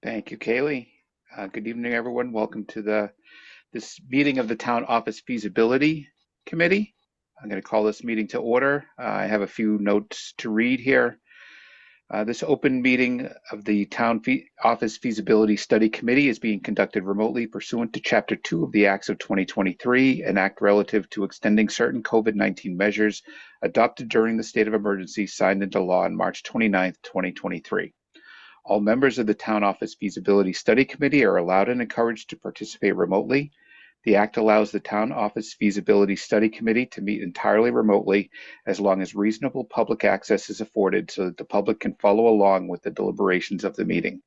Thank you, Kaylee. Good evening, everyone. Welcome to this meeting of the Town Office Feasibility Committee. I'm going to call this meeting to order. I have a few notes to read here. This open meeting of the Town Office Feasibility Study Committee is being conducted remotely pursuant to Chapter 2 of the Acts of 2023, an act relative to extending certain COVID-19 measures adopted during the state of emergency signed into law on March 29, 2023. All members of the Town Office Feasibility Study Committee are allowed and encouraged to participate remotely. The Act allows the Town Office Feasibility Study Committee to meet entirely remotely as long as reasonable public access is afforded so that the public can follow along with the deliberations of the meeting.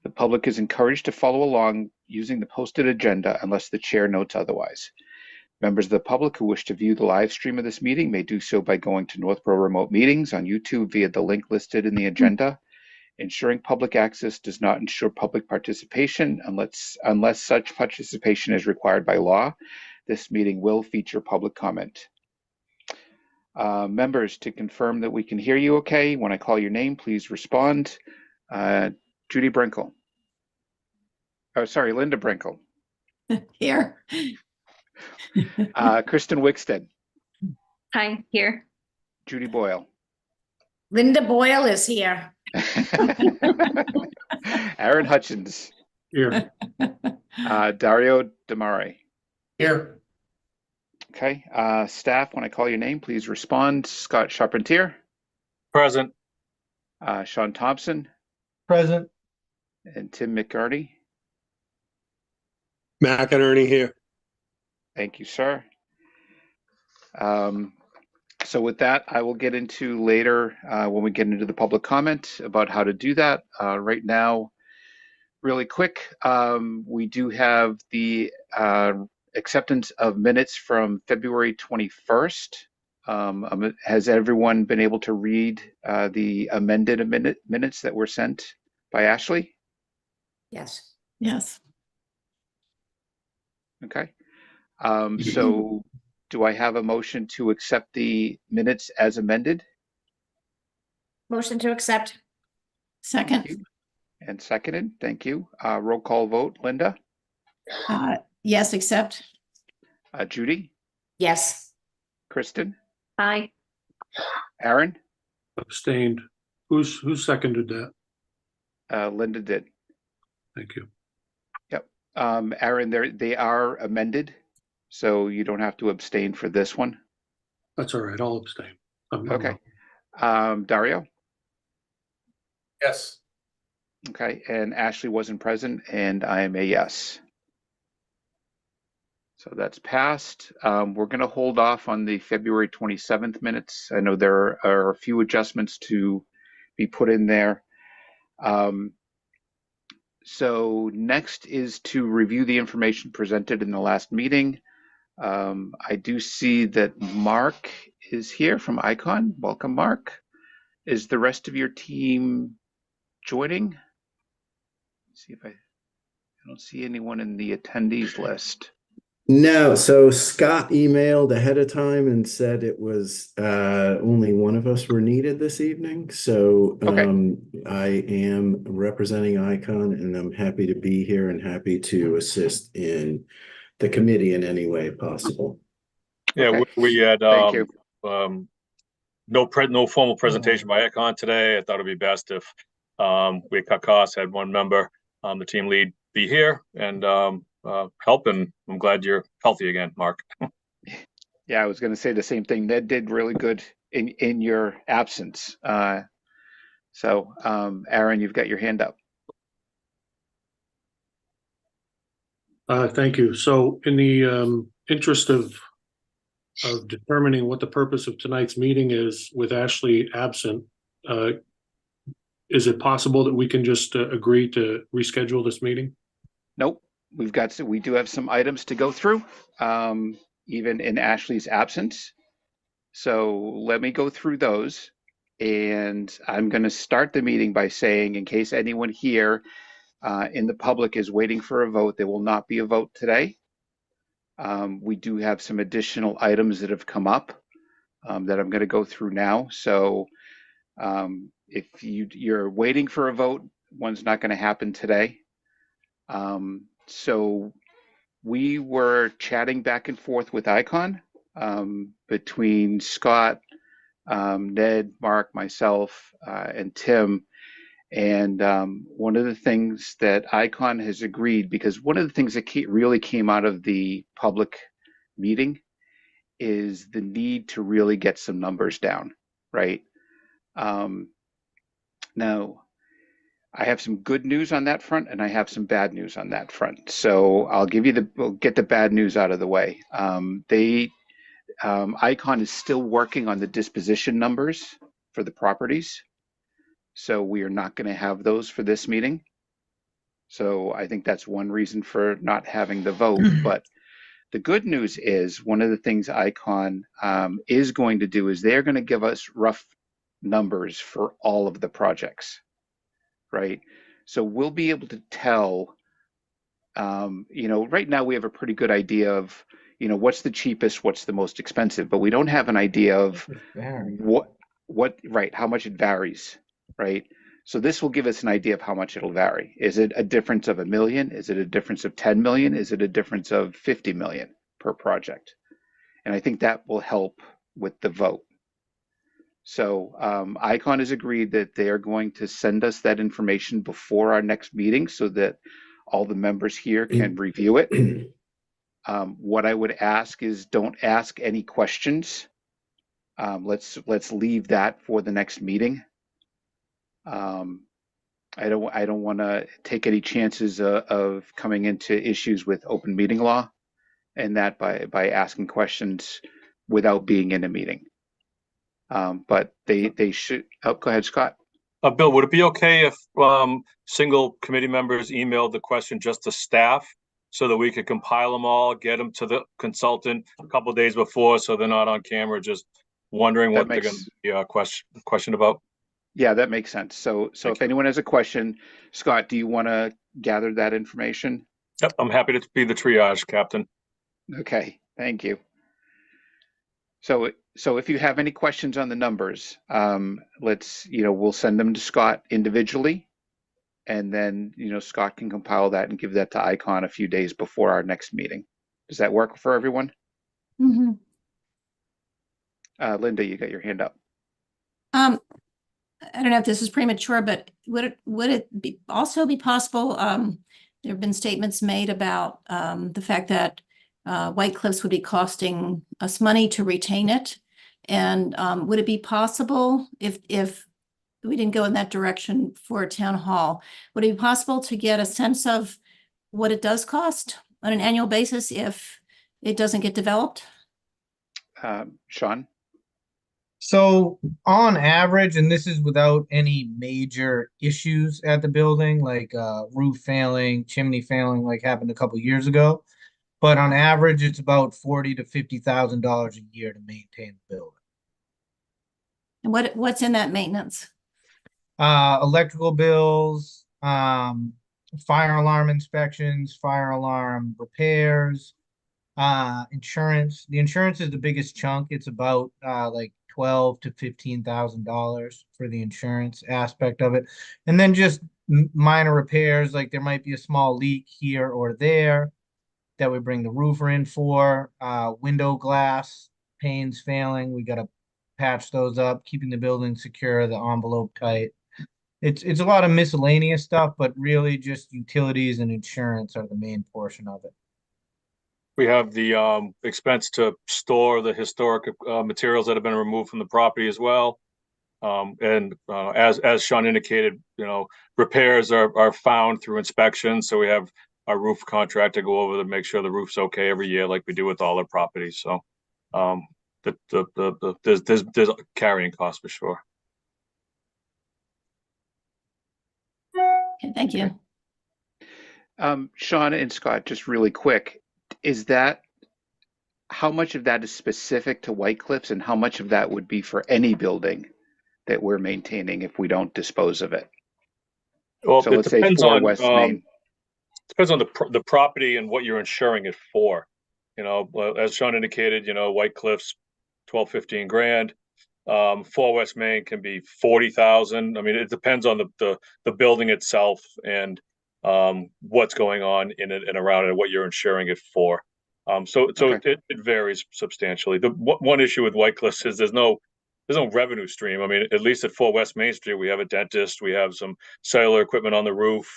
The public is encouraged to follow along using the posted agenda unless the chair notes otherwise. Members of the public who wish to view the live stream of this meeting may do so by going to Northborough Remote Meetings on YouTube via the link listed in the agenda. Ensuring public access does not ensure public participation unless such participation is required by law. This meeting will feature public comment. Members, to confirm that we can hear you okay, when I call your name, please respond. Judy Brinkle. Oh, sorry, Linda Brinkle. Here. Kristen Wickstead. Hi, here. Judy Boyle. Linda Boyle is here. Aaron Hutchins. Here. Dario Damare. Here. Okay. Staff, when I call your name, please respond. Scott Charpentier. Present. Sean Thompson. Present. And Tim McGarty. McInerney here. Thank you, sir. So with that, I will get into later when we get into the public comment about how to do that. Right now, really quick, we do have the acceptance of minutes from February 21st. Has everyone been able to read the amended minutes that were sent by Ashley? Yes. Yes. Okay. So do I have a motion to accept the minutes as amended? Motion to accept. Second. And seconded. Thank you. Roll call vote. Linda? Yes, accept. Judy? Yes. Kristen? Aye. Aaron? Abstained. Who seconded that? Linda did. Thank you. Yep. Aaron, they are amended, so you don't have to abstain for this one. That's all right. I'll abstain. Okay. Dario? Yes. Okay. And Ashley wasn't present, and I am a yes. So that's passed. We're going to hold off on the February 27th minutes. I know there are a few adjustments to be put in there. So next is to review the information presented in the last meeting. I do see that Mark is here from Icon. Welcome, Mark. Is the rest of your team joining? Let's see if I don't see anyone in the attendees list. No, so Scott emailed ahead of time and said it was only one of us were needed this evening. So Okay. I am representing Icon, and I'm happy to be here and happy to assist in the committee in any way possible. Yeah, Okay. we had Thank you. no formal presentation by Econ today. I thought it'd be best if we cut costs, had one member, the team lead, be here and help. And I'm glad you're healthy again, Mark. Yeah, I was going to say the same thing. Ned did really good in your absence. So Aaron, you've got your hand up. Thank you. So in the interest of determining what the purpose of tonight's meeting is with Ashley absent, is it possible that we can just agree to reschedule this meeting? Nope. We do have some items to go through, even in Ashley's absence. So let me go through those. And I'm going to start the meeting by saying, in case anyone here in the public is waiting for a vote, there will not be a vote today. We do have some additional items that have come up that I'm going to go through now. So if you're waiting for a vote, one's not going to happen today. So we were chatting back and forth with Icon between Scott, Ned, Mark, myself, and Tim. And one of the things that Icon has agreed, because one of the things that really came out of the public meeting is the need to really get some numbers down, right? Now, I have some good news on that front, and I have some bad news on that front. So we'll get the bad news out of the way. Icon is still working on the disposition numbers for the properties. So we are not going to have those for this meeting. So I think that's one reason for not having the vote. But the good news is one of the things Icon is going to do is they're going to give us rough numbers for all of the projects, right? So we'll be able to tell, right now we have a pretty good idea of, what's the cheapest, what's the most expensive, but we don't have an idea of how much it varies, right? So this will give us an idea of how much it'll vary. Is it a difference of $1 million? Is it a difference of 10 million? Is it a difference of 50 million per project? And I think that will help with the vote. So Icon has agreed that they are going to send us that information before our next meeting so that all the members here can review it. What I would ask is don't ask any questions. Let's leave that for the next meeting. I don't want to take any chances of coming into issues with open meeting law and that by asking questions without being in a meeting. But they should. Oh, go ahead, Scott. Bill, would it be okay if single committee members emailed the question just to staff so that we could compile them all, get them to the consultant a couple of days before so they're not on camera just wondering what they're going to be question about? Yeah, that makes sense. So if anyone has a question, Scott, do you want to gather that information? Yep, I'm happy to be the triage captain. Okay, thank you. So if you have any questions on the numbers, we'll send them to Scott individually, and then, Scott can compile that and give that to Icon a few days before our next meeting. Does that work for everyone? Mm-hmm. Linda, you got your hand up. I don't know if this is premature, but would it also be possible? There have been statements made about the fact that White Cliffs would be costing us money to retain it. And would it be possible if we didn't go in that direction for a town hall, would it be possible to get a sense of what it does cost on an annual basis if it doesn't get developed? Sean? So on average, and this is without any major issues at the building, like roof failing, chimney failing, like happened a couple years ago. But on average, it's about $40,000 to $50,000 a year to maintain the building. And what's in that maintenance? Electrical bills, fire alarm inspections, fire alarm repairs, insurance. The insurance is the biggest chunk. It's about like $12,000 to $15,000 for the insurance aspect of it, and then just minor repairs, like there might be a small leak here or there that we bring the roofer in for. Window glass panes failing, we got to patch those up, keeping the building secure, the envelope tight. It's a lot of miscellaneous stuff, but really just utilities and insurance are the main portion of it. We have the expense to store the historic materials that have been removed from the property as well. As Sean indicated, repairs are found through inspection. So we have our roof contractor go over to make sure the roof's okay every year, like we do with all our properties. So there's carrying costs for sure. Okay, thank you. Sean and Scott, just really quick, how much of that is specific to White Cliffs and how much of that would be for any building that we're maintaining if we don't dispose of it? Well, so let's say 4 West Main. Depends on the property and what you're insuring it for. As Sean indicated, White Cliffs, 12, 15 grand. 4 West Main can be 40,000. I mean, it depends on the building itself and what's going on in it and around it and what you're insuring it for. So Okay. it varies substantially. The one issue with White Cliffs is there's no revenue stream. I mean, at least at 4 West Main Street, we have a dentist, we have some cellular equipment on the roof,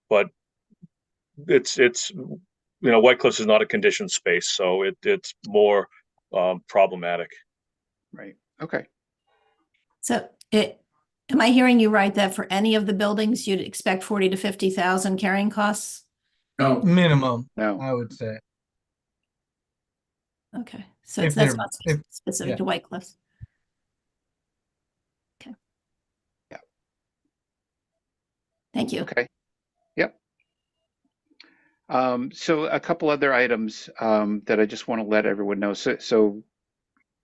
but it's White Cliffs is not a conditioned space, so it's more problematic. Right. Okay. So am I hearing you right that for any of the buildings, you'd expect 40 to 50,000 carrying costs? No, Minimum, No. I would say. Okay, so If that's they're- not if- specific yeah. to White Cliffs. Okay. Yeah. Thank you. Okay. Yep. So a couple other items that I just want to let everyone know. So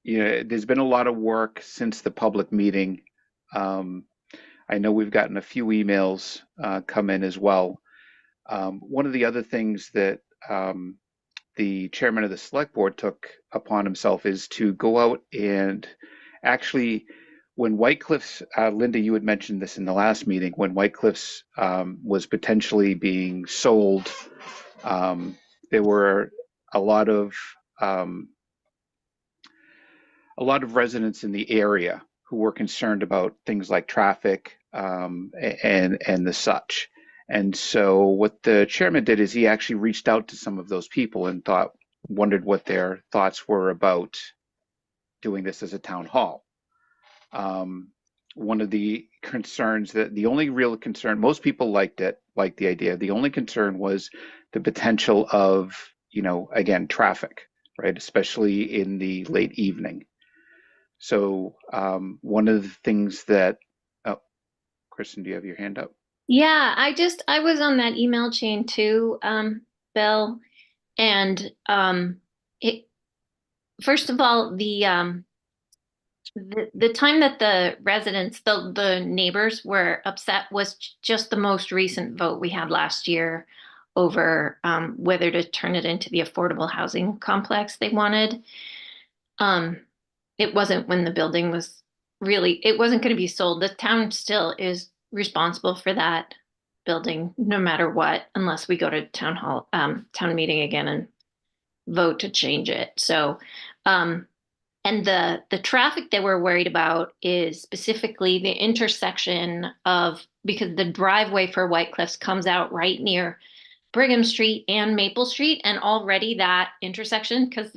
there's been a lot of work since the public meeting. I know we've gotten a few emails come in as well. One of the other things that the chairman of the select board took upon himself is to go out and actually, when White Cliffs, Linda, you had mentioned this in the last meeting, when White Cliffs was potentially being sold, there were a lot of residents in the area who were concerned about things like traffic and the such. And so what the chairman did is he actually reached out to some of those people and wondered what their thoughts were about doing this as a town hall. One of the concerns the only real concern, most people liked the idea. The only concern was the potential of, again, traffic, right? Especially in the late evening. So one of the things oh, Kristen, do you have your hand up? Yeah, I was on that email chain too, Bill. And it first of all, the time that the residents, the neighbors were upset was just the most recent vote we had last year over whether to turn it into the affordable housing complex they wanted. It wasn't when the building was it wasn't going to be sold. The town still is responsible for that building no matter what, unless we go to town meeting again and vote to change it. So, and the traffic that we're worried about is specifically the intersection of, because the driveway for White Cliffs comes out right near Brigham Street and Maple Street, and already that intersection, because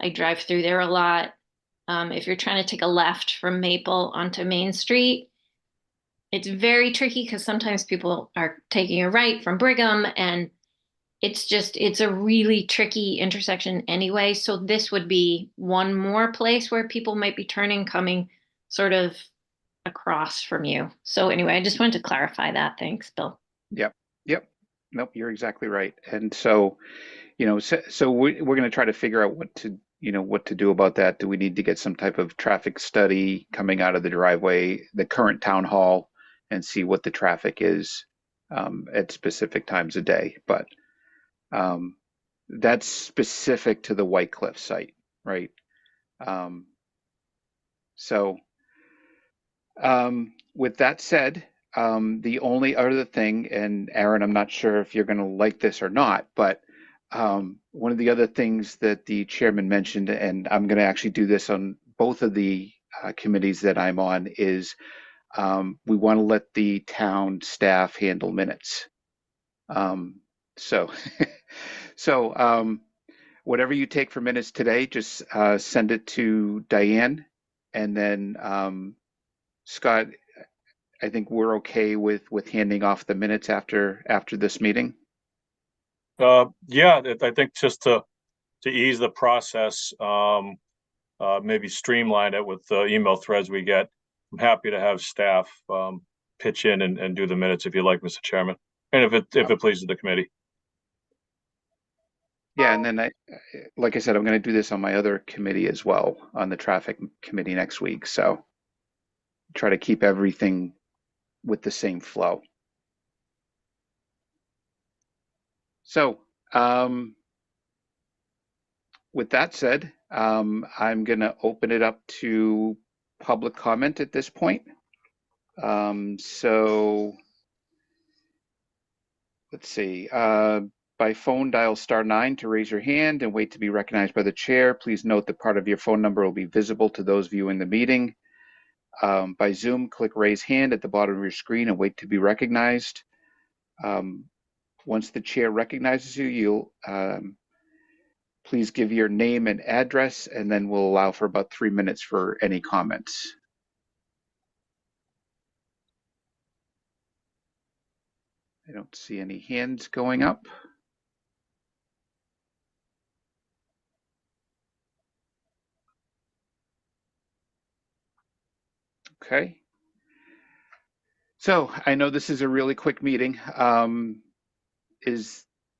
I drive through there a lot. If you're trying to take a left from Maple onto Main Street, it's very tricky because sometimes people are taking a right from Brigham, and it's a really tricky intersection anyway. So this would be one more place where people might be coming sort of across from you. So anyway, I just wanted to clarify that. Thanks, Bill. Yep. Nope, you're exactly right. And so, so we're going to try to figure out what to do about that. Do we need to get some type of traffic study coming out of the driveway, the current town hall, and see what the traffic is at specific times of day? But that's specific to the White Cliff site, right? So with that said, the only other thing, and Aaron, I'm not sure if you're going to like this or not, but one of the other things that the chairman mentioned, and I'm going to actually do this on both of the committees that I'm on, is we want to let the town staff handle minutes. So whatever you take for minutes today, just send it to Diane, and then Scott, I think we're okay with handing off the minutes after this meeting. Yeah, I think just to ease the process, maybe streamline it with the email threads we get. I'm happy to have staff pitch in and do the minutes if you like, Mr. Chairman, and if it pleases the committee. Yeah, and then like I said, I'm going to do this on my other committee as well, on the traffic committee next week. So try to keep everything with the same flow. So with that said, I'm going to open it up to public comment at this point. So let's see. By phone, dial *9 to raise your hand and wait to be recognized by the chair. Please note that part of your phone number will be visible to those viewing the meeting. By Zoom, click raise hand at the bottom of your screen and wait to be recognized. Once the chair recognizes you, you'll please give your name and address, and then we'll allow for about 3 minutes for any comments. I don't see any hands going up. Okay. So I know this is a really quick meeting.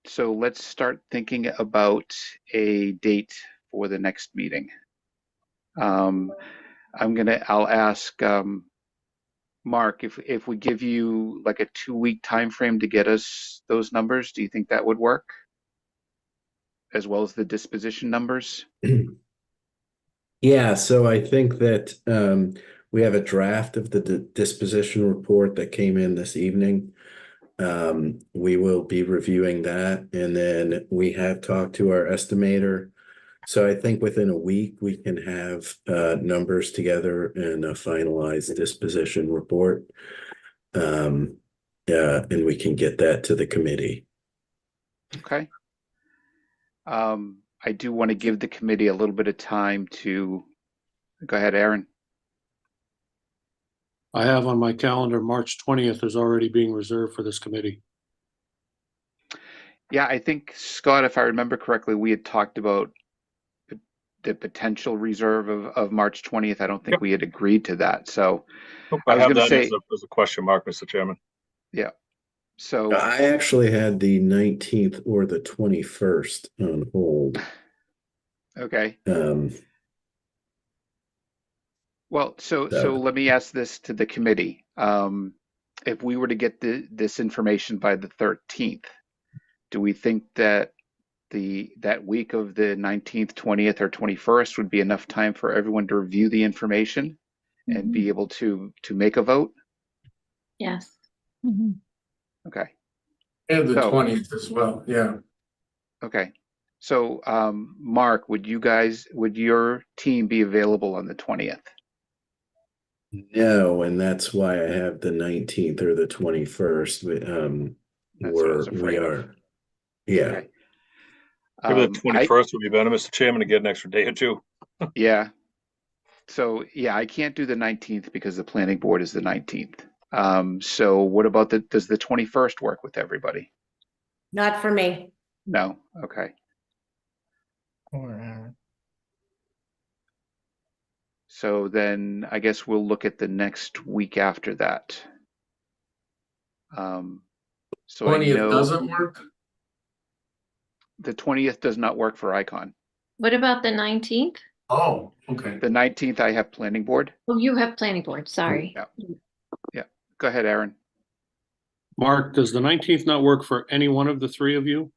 So let's start thinking about a date for the next meeting. I'll ask Mark, if we give you like a 2-week time frame to get us those numbers, do you think that would work? As well as the disposition numbers? Yeah, so I think that we have a draft of the disposition report that came in this evening. We will be reviewing that, and then we have talked to our estimator. So I think within a week we can have numbers together and a finalized disposition report. And we can get that to the committee. Okay. I do want to give the committee a little bit of time to go ahead, Aaron. I have on my calendar, March 20th is already being reserved for this committee. Yeah, I think, Scott, if I remember correctly, we had talked about the potential reserve of March 20th. I don't think we had agreed to that. So I was have gonna that say- as a question mark, Mr. Chairman. yeah. So I actually had the 19th or the 21st on hold. okay. Well, so let me ask this to the committee. If we were to get this information by the 13th, do we think that that week of the 19th, 20th, or 21st would be enough time for everyone to review the information and be able to make a vote? Yes. Okay. And the So- 20th as well, yeah. Okay. So, Mark, would your team be available on the 20th? No, and that's why I have the 19th or the 21st. That's what I was afraid of. Yeah. Okay. Maybe the 21st would be better, Mr. Chairman, to get an extra day or two. Yeah. So, yeah, I can't do the 19th because the planning board is the 19th. So what about does the 21st work with everybody? Not for me. No? Okay. So then I guess we'll look at the next week after that. So 20th doesn't work? The 20th does not work for Icon. What about the 19th? Oh, okay. The 19th I have planning board. Oh, you have planning board, sorry. Yeah. Go ahead, Aaron. Mark, does the 19th not work for any one of the three of you?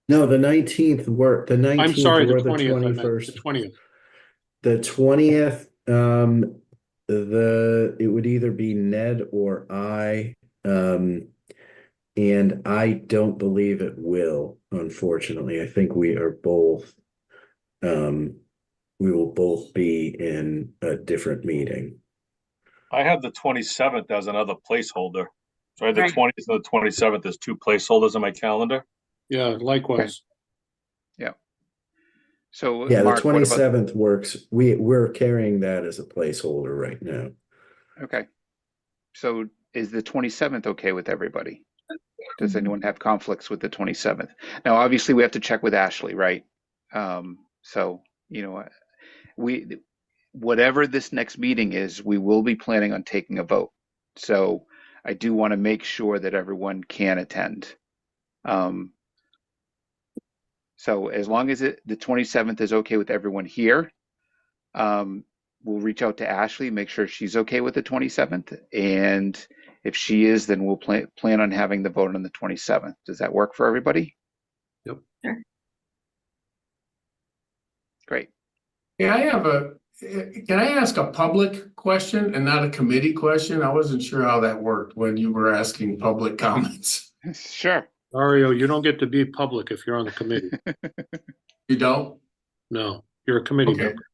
No, the 19th work. The 19th I'm sorry, the or the 20th. I meant 21st. the 20th. The 20th, it would either be Ned or I, and I don't believe it will, unfortunately. I think we are both, we will both be in a different meeting. I have the 27th as another placeholder. So I have the Right. 20th and the 27th as two placeholders on my calendar. Yeah, likewise. So Yeah, Mark, the what about? 27th works. We're carrying that as a placeholder right now. Okay. So is the 27th okay with everybody? Does anyone have conflicts with the 27th? Now, obviously, we have to check with Ashley, right? So, whatever this next meeting is, we will be planning on taking a vote. So I do want to make sure that everyone can attend. So as long as the 27th is okay with everyone here, we'll reach out to Ashley, make sure she's okay with the 27th. And if she is, then we'll plan on having the vote on the 27th. Does that work for everybody? Yep. Sure. Great. Yeah, can I ask a public question and not a committee question? I wasn't sure how that worked when you were asking public comments. Sure. Dario, you don't get to be public if you're on the committee. You don't? No, you're a committee Okay. member.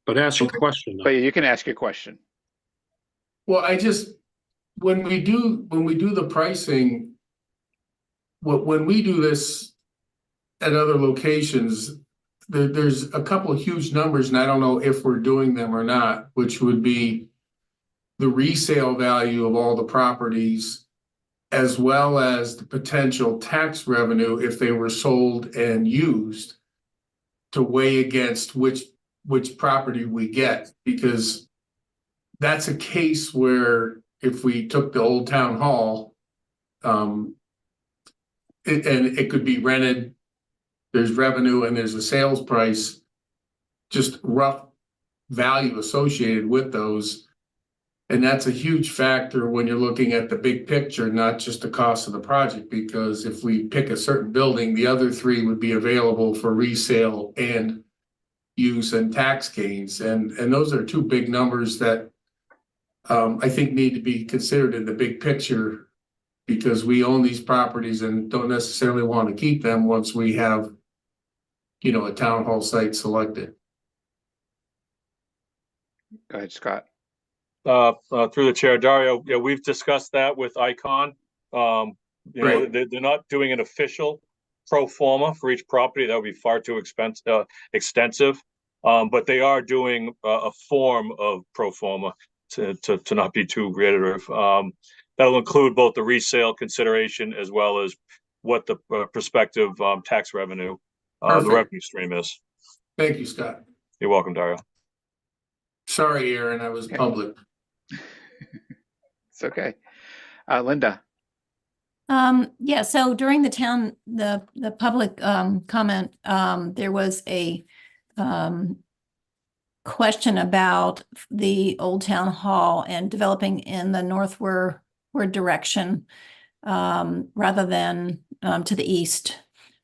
But ask your Okay. question But though. you can ask your question. Well, when we do the pricing, when we do this at other locations, there's a couple of huge numbers, and I don't know if we're doing them or not, which would be the resale value of all the properties, as well as the potential tax revenue if they were sold and used, to weigh against which property we get, because that's a case where if we took the old town hall, and it could be rented, there's revenue and there's a sales price, just rough value associated with those. And that's a huge factor when you're looking at the big picture, not just the cost of the project, because if we pick a certain building, the other three would be available for resale and use and tax gains. And those are two big numbers that I think need to be considered in the big picture, because we own these properties and don't necessarily want to keep them once we have, a town hall site selected. Go ahead, Scott. Through the chair, Dario, yeah, we've discussed that with Icon. Right. They're not doing an official pro forma for each property. That would be far too extensive. But they are doing a form of pro forma to not be too reiterative. That'll include both the resale consideration as well as what the prospective tax revenue, the revenue stream is. Thank you, Scott. You're welcome, Dario. Sorry, Aaron, I was Okay. public. It's okay. Linda. Yeah, so during the public comment, there was a question about the old town hall and developing in the northward direction rather than to the east,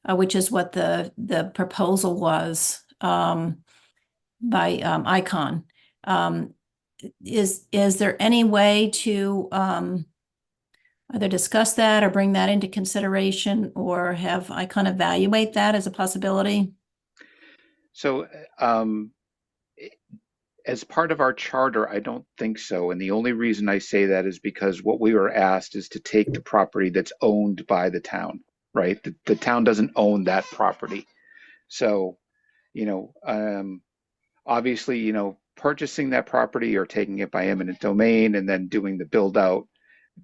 which is what the proposal was by Icon. Is there any way to either discuss that or bring that into consideration, or have Icon evaluate that as a possibility? So as part of our charter, I don't think so. And the only reason I say that is because what we were asked is to take the property that's owned by the town, right? The town doesn't own that property. So, obviously, purchasing that property or taking it by eminent domain and then doing the build out,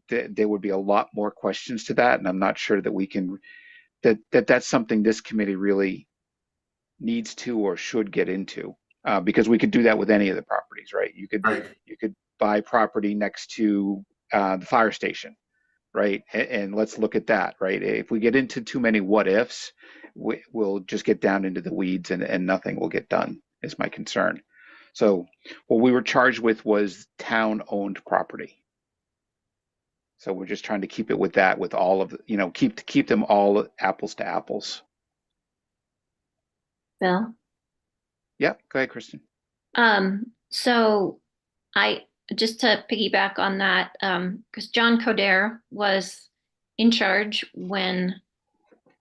there would be a lot more questions to that. And I'm not sure that we can, that's something this committee really needs to or should get into. Because we could do that with any of the properties, right? You could buy property next to the fire station, right? And let's look at that, right? If we get into too many what ifs, we'll just get down into the weeds and nothing will get done, is my concern. So what we were charged with was town-owned property. So we're just trying to keep it with that, with all of keep them all apples to apples. Bill? Yeah, go ahead, Kristen. So just to piggyback on that, because John Coder was in charge when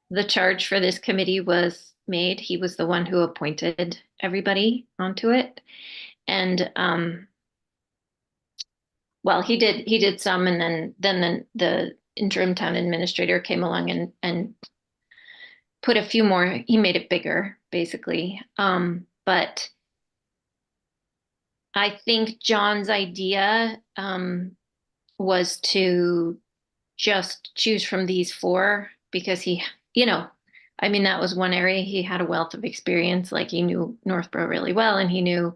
the charge for this committee was made. He was the one who appointed everybody onto it. And well, he did some, and then the interim town administrator came along and put a few more. He made it bigger, basically. But I think John's idea was to just choose from these four, because that was one area he had a wealth of experience. Like, he knew Northborough really well, and he knew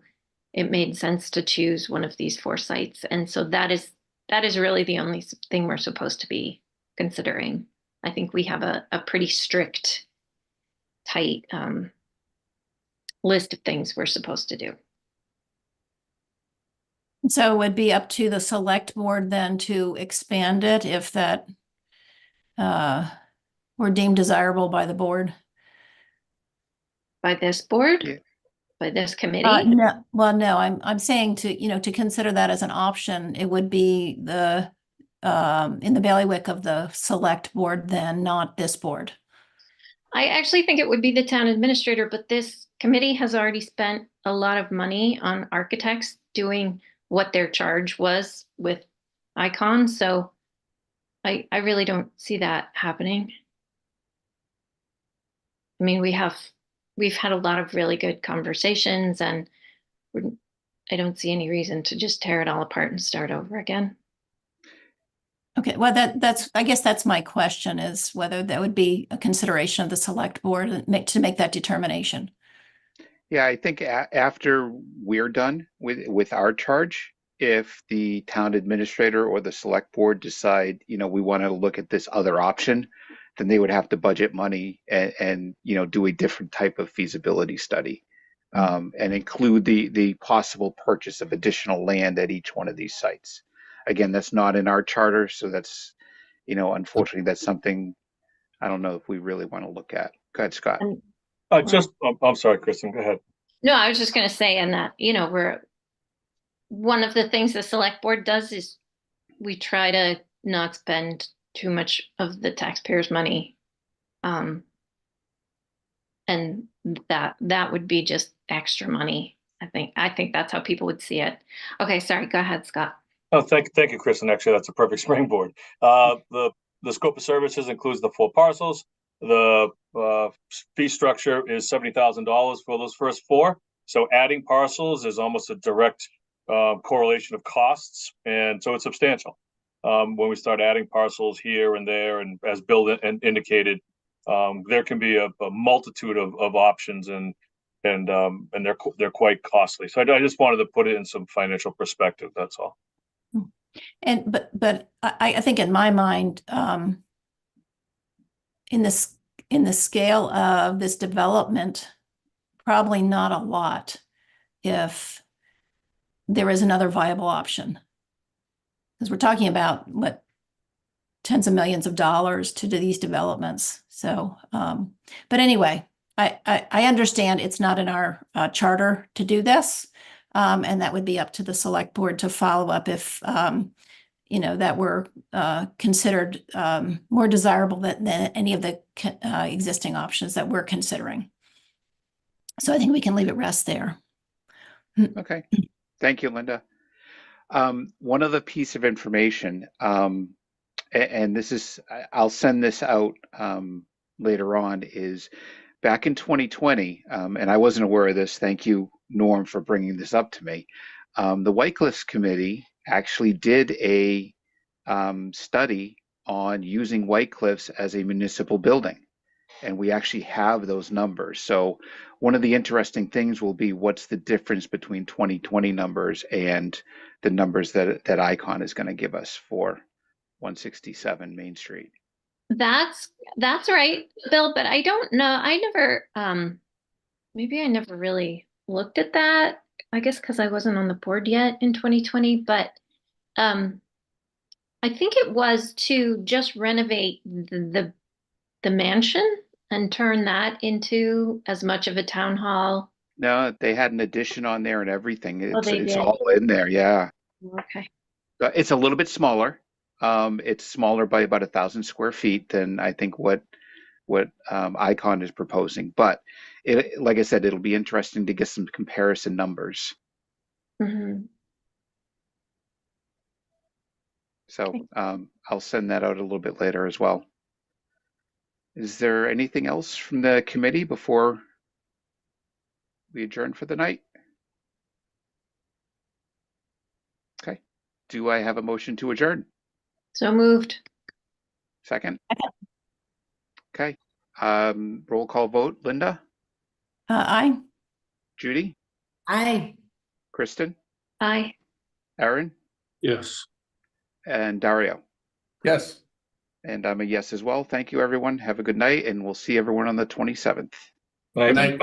it made sense to choose one of these four sites. And so that is really the only thing we're supposed to be considering. I think we have a pretty strict, tight list of things we're supposed to do. So it would be up to the select board then to expand it if that were deemed desirable by the board. by this board, Yeah. by this committee. No, well, no, I'm saying to consider that as an option. It would be in the bailiwick of the select board then, not this board. I actually think it would be the town administrator, but this committee has already spent a lot of money on architects doing what their charge was with Icon, so I really don't see that happening. I mean, we've had a lot of really good conversations, and I don't see any reason to just tear it all apart and start over again. Okay, well, I guess that's my question, is whether that would be a consideration of the select board to make that determination. Yeah, I think after we're done with our charge, if the town administrator or the select board decide, we want to look at this other option, then they would have to budget money and do a different type of feasibility study, and include the possible purchase of additional land at each one of these sites. Again, that's not in our charter, so that's, unfortunately, that's something I don't know if we really want to look at. Go ahead, Scott. I'm sorry, Kristen, go ahead. No, I was just going to say, and that, one of the things the select board does is we try to not spend too much of the taxpayers' money. And that would be just extra money. I think that's how people would see it. Okay, sorry, go ahead, Scott. Oh, thank you, Kristen. Actually, that's a perfect springboard. The scope of services includes the 4 parcels. The fee structure is $70,000 for those first 4. So adding parcels is almost a direct correlation of costs, and so it's substantial. When we start adding parcels here and there, and as Bill indicated, there can be a multitude of options, and they're quite costly. So I just wanted to put it in some financial perspective. That's all. And but I think in my mind, in the scale of this development, probably not a lot if there is another viable option. Because we're talking about tens of millions of dollars to do these developments. So, but anyway, I understand it's not in our charter to do this. And that would be up to the select board to follow up if, that were considered more desirable than any of the existing options that we're considering. So I think we can leave it rest there. Okay. Thank you, Linda. One other piece of information, and this is, I'll send this out later on, is back in 2020, and I wasn't aware of this. Thank you, Norm, for bringing this up to me. The White Cliffs Committee actually did a study on using White Cliffs as a municipal building, and we actually have those numbers. So one of the interesting things will be what's the difference between 2020 numbers and the numbers that Icon is going to give us for 167 Main Street. That's right, Bill, but I don't know. Maybe I never really looked at that. I guess because I wasn't on the board yet in 2020, but I think it was to just renovate the mansion and turn that into as much of a town hall. No, they had an addition on there and everything. It's did. all in there, yeah. Okay. It's a little bit smaller. It's smaller by about 1,000 square feet than I think what Icon is proposing. But like I said, it'll be interesting to get some comparison numbers. Mm-hmm. So Okay. I'll send that out a little bit later as well. Is there anything else from the committee before we adjourn for the night? Okay. Do I have a motion to adjourn? So moved. Second? Okay. Roll call vote. Linda? Aye. Judy? Aye. Kristen? Aye. Aaron? Yes. And Dario? Yes. And I'm a yes as well. Thank you, everyone. Have a good night, and we'll see everyone on the 27th. Good night.